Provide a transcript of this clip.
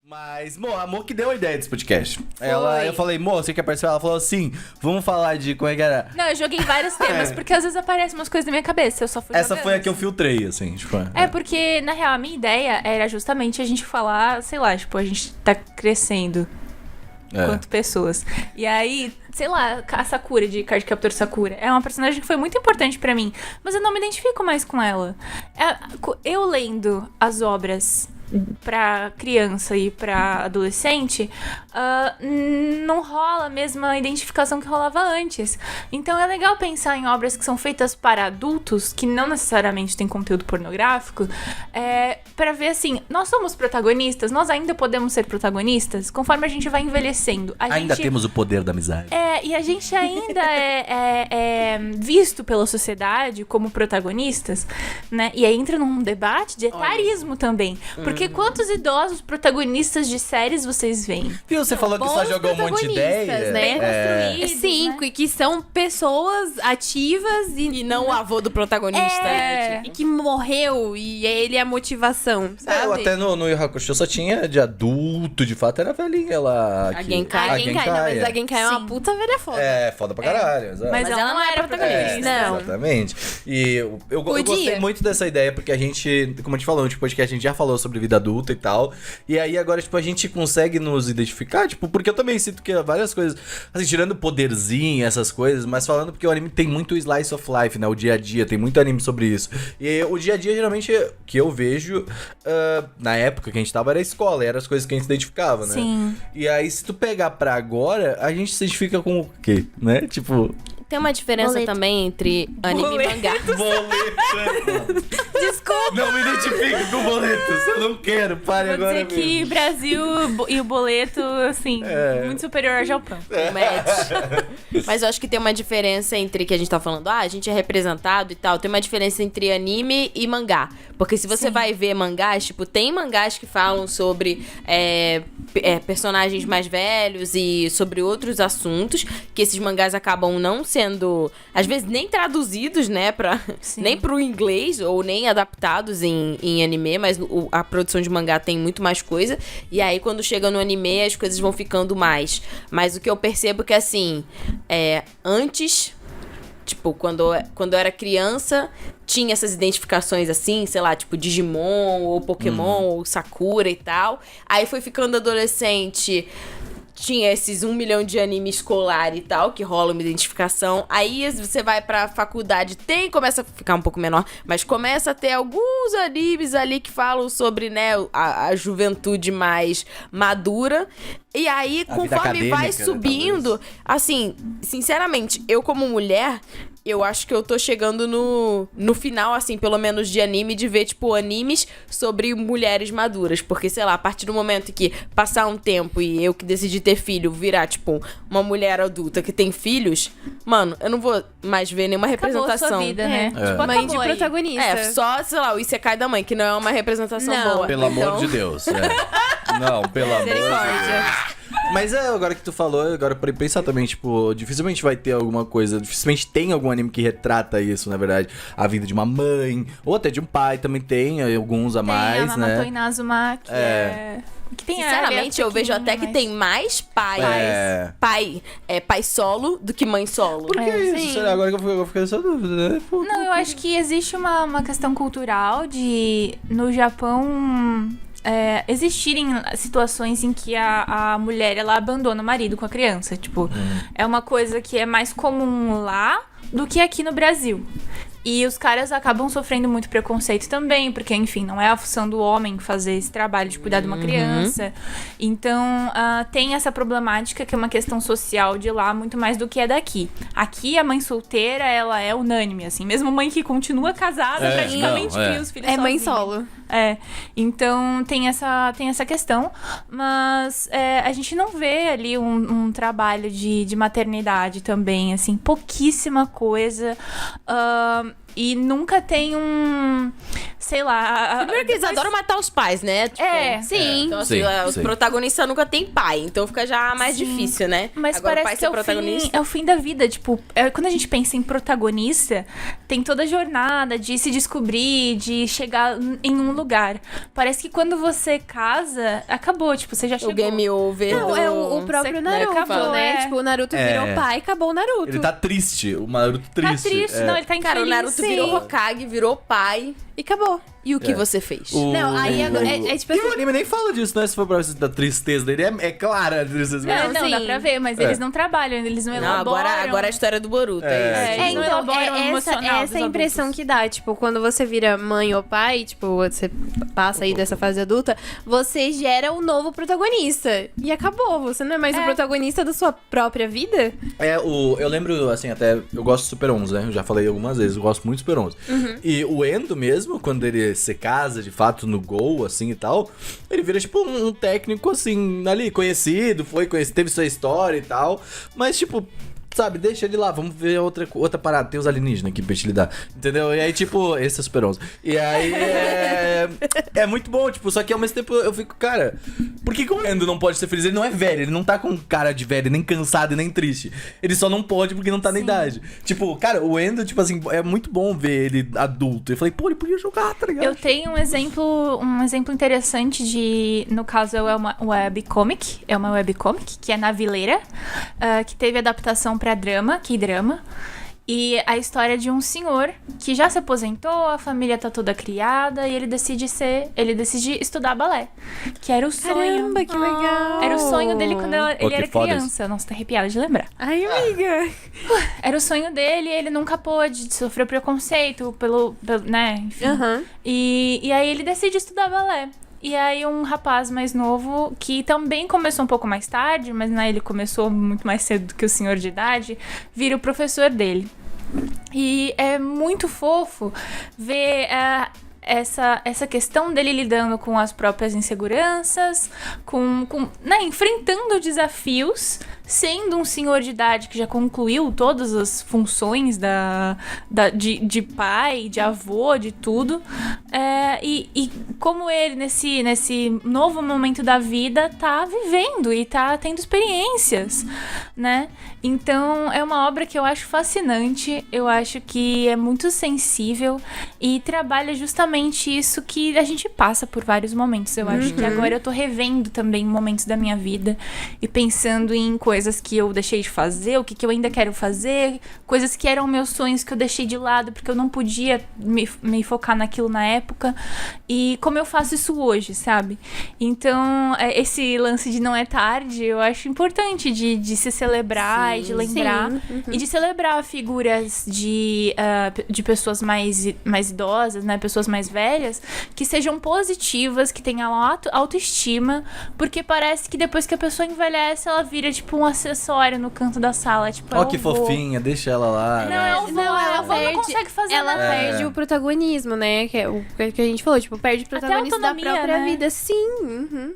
Mas, a Mo que deu a ideia desse podcast. Eu falei, você quer participar? Ela falou assim, vamos falar de como é que era. Não, eu joguei vários temas, porque às vezes aparecem umas coisas na minha cabeça, eu só fui Essa jogando. foi a que eu filtrei, assim, tipo. Porque, na real, a minha ideia era justamente a gente falar, sei lá, tipo, a gente tá crescendo quanto pessoas. E aí, sei lá, a Sakura, de Card Captor Sakura, é uma personagem que foi muito importante pra mim, mas eu não me identifico mais com ela. Eu lendo as obras pra criança e pra adolescente, não rola a mesma identificação que rolava antes. Então é legal pensar em obras que são feitas para adultos, que não necessariamente têm conteúdo pornográfico, pra ver assim, nós somos protagonistas, nós ainda podemos ser protagonistas, conforme a gente vai envelhecendo. Ainda temos o poder da amizade. E a gente ainda é visto pela sociedade como protagonistas, né? E aí entra num debate de etarismo também. Porque quantos idosos protagonistas de séries vocês veem? Viu, você falou que só jogou um monte de ideia. Né? Bem construídos, Sim, né? e que são pessoas ativas e não o avô do protagonista. É. E que morreu e ele é a motivação, sabe? Eu até no Yu Hakusho só tinha de adulto, de fato, era a velhinha lá. A Genkai. Não, mas a Genkai é uma puta velha foda. É, foda pra caralho. Exato. Mas ela não era protagonista. Não. Exatamente. E eu gostei muito dessa ideia, porque a gente, como a gente falou, tipo, podcast, a gente já falou sobre vida adulta e tal. E aí agora, tipo, a gente consegue nos identificar, tipo, porque eu também sinto que várias coisas, assim, tirando poderzinho, essas coisas, mas falando porque o anime tem muito slice of life, né? O dia a dia, tem muito anime sobre isso. E o dia a dia, geralmente, que eu vejo, na época que a gente tava, era a escola, eram as coisas que a gente se identificava, né? Sim. E aí, se tu pegar pra agora, a gente se identifica com o quê, né? Tipo... Tem uma diferença também entre anime e mangá. Boleto. Desculpa. Não me identifico com boletos. Eu não quero. Pare Vou agora dizer que mesmo. Brasil e o boleto, assim, muito superior ao Japão. Mas eu acho que tem uma diferença entre que a gente tá falando, a gente é representado e tal. Tem uma diferença entre anime e mangá. Porque se você vai ver mangás, tipo, tem mangás que falam sobre personagens mais velhos e sobre outros assuntos, que esses mangás acabam não sendo, às vezes, nem traduzidos, né, nem pro inglês, ou nem adaptados em anime, mas a produção de mangá tem muito mais coisa, e aí quando chega no anime as coisas vão ficando mais. Mas o que eu percebo é que, assim, antes, tipo, quando eu era criança, tinha essas identificações assim, sei lá, tipo Digimon, ou Pokémon, ou Sakura e tal. Aí foi ficando adolescente, tinha esses 1 milhão de anime escolar e tal, que rola uma identificação. Aí você vai pra faculdade, começa a ficar um pouco menor, mas começa a ter alguns animes ali que falam sobre, né, a juventude mais madura. E aí, conforme vai subindo, né, assim, sinceramente, eu como mulher, eu acho que eu tô chegando no final, assim, pelo menos de anime, de ver, tipo, animes sobre mulheres maduras. Porque, sei lá, a partir do momento que passar um tempo e eu que decidi ter filho virar, tipo, uma mulher adulta que tem filhos, mano, eu não vou mais ver nenhuma representação. Acabou a sua vida, né? Tipo, Mãe de protagonista. Só, sei lá, o Isekai da mãe, que não é uma representação boa. Pelo amor de Deus. Não, pelo amor de Deus. Mas agora que tu falou, agora pra pensar também, tipo, dificilmente vai ter alguma coisa, dificilmente tem algum anime que retrata isso, na verdade, a vida de uma mãe, ou até de um pai, também tem alguns a mais, né? Tem a Inazuma, que tem sinceramente, eu vejo até que tem mais pai solo do que mãe solo. Por que isso? Será? Agora que eu fiquei essa dúvida, né? Não, eu acho que existe uma questão cultural de, no Japão, existirem situações em que a mulher, ela abandona o marido com a criança. Tipo, é uma coisa que é mais comum lá do que aqui no Brasil. E os caras acabam sofrendo muito preconceito também, porque, enfim, não é a função do homem fazer esse trabalho de cuidar de uma criança. Então, tem essa problemática que é uma questão social de lá muito mais do que é daqui. Aqui, a mãe solteira, ela é unânime, assim. Mesmo mãe que continua casada, praticamente cria os filhos sozinha. Mãe solo. É, então tem essa questão, mas a gente não vê ali um trabalho de maternidade também, assim, pouquíssima coisa. e nunca tem um... Sei lá... Primeiro que eles adoram matar os pais, né? Tipo, sim. Então, assim, os protagonistas nunca têm pai, então fica já mais difícil, né? Mas agora, parece que é o fim da vida. Tipo, quando a gente pensa em protagonista, tem toda a jornada de se descobrir, de chegar em um lugar. Parece que quando você casa, acabou. Tipo, você já chegou. O game over. Não, é o próprio Naruto, acabou, né? Tipo, o Naruto virou pai, acabou o Naruto. Ele tá triste, o Naruto triste. Tá triste, não, ele tá infeliz. Cara, o Naruto virou Hokage, virou pai. E acabou. E o que você fez? Não, aí agora é tipo E assim... o anime nem fala disso, né? Se for pra ver da tristeza dele, é clara a tristeza. Não, dá pra ver, mas eles não trabalham, eles não elaboram. Agora é a história do Boruto, é isso. Eles não elaboram o emocional essa é a dos impressão adultos. que dá. Tipo, quando você vira mãe ou pai, tipo, você passa aí dessa fase adulta, você gera o novo protagonista. E acabou, você não é mais o protagonista da sua própria vida? Eu lembro, assim, até, eu gosto do Super 11, né? Eu já falei algumas vezes, eu gosto muito do Super 11. E o Endo mesmo, quando ele se casa, de fato, no Gol, assim, e tal, ele vira, tipo, um técnico, assim, ali, conhecido, teve sua história e tal, mas, tipo... Sabe, deixa ele lá, vamos ver outra parada. Tem os alienígenas aqui pra gente lidar, entendeu? E aí, tipo, esse é Super 11. E aí é muito bom, tipo, só que ao mesmo tempo eu fico, cara, por que o Endo não pode ser feliz? Ele não é velho, ele não tá com cara de velho, nem cansado e nem triste. Ele só não pode porque não tá na idade. Tipo, cara, o Endo, tipo assim, é muito bom ver ele adulto. Eu falei, pô, ele podia jogar, tá ligado? Eu tenho um exemplo interessante de, no caso, é uma webcomic, que é Navileira, que teve adaptação pra drama, K-drama. E a história de um senhor que já se aposentou, a família tá toda criada e ele decide estudar balé. Que era o sonho. Caramba, que legal! Era o sonho dele quando ele era foda criança. Nossa, tô arrepiada de lembrar. Ai, amiga! Era o sonho dele e ele nunca pôde, sofreu preconceito pelo né, enfim. E aí ele decide estudar balé. E aí um rapaz mais novo, que também começou um pouco mais tarde, mas né, ele começou muito mais cedo do que o senhor de idade, vira o professor dele. E é muito fofo ver essa questão dele lidando com as próprias inseguranças, né, enfrentando desafios, sendo um senhor de idade que já concluiu todas as funções de pai, de avô, de tudo. E como ele, nesse novo momento da vida, tá vivendo e tá tendo experiências, né? Então, é uma obra que eu acho fascinante, eu acho que é muito sensível e trabalha justamente isso que a gente passa por vários momentos. Eu acho que agora eu tô revendo também momentos da minha vida e pensando em coisas que eu deixei de fazer, o que eu ainda quero fazer, coisas que eram meus sonhos que eu deixei de lado porque eu não podia me focar naquilo na época, e como eu faço isso hoje, sabe? Então, esse lance de não é tarde, eu acho importante de se celebrar e de lembrar, e de celebrar figuras de pessoas mais idosas, né, pessoas mais velhas, que sejam positivas, que tenham autoestima, porque parece que depois que a pessoa envelhece, ela vira tipo um acessório no canto da sala, tipo, Ó, que fofinha, deixa ela lá. Ela não consegue fazer ela nada. perde o protagonismo, né? Que é o que a gente falou, tipo, perde o protagonismo da autonomia, própria né? vida. Sim.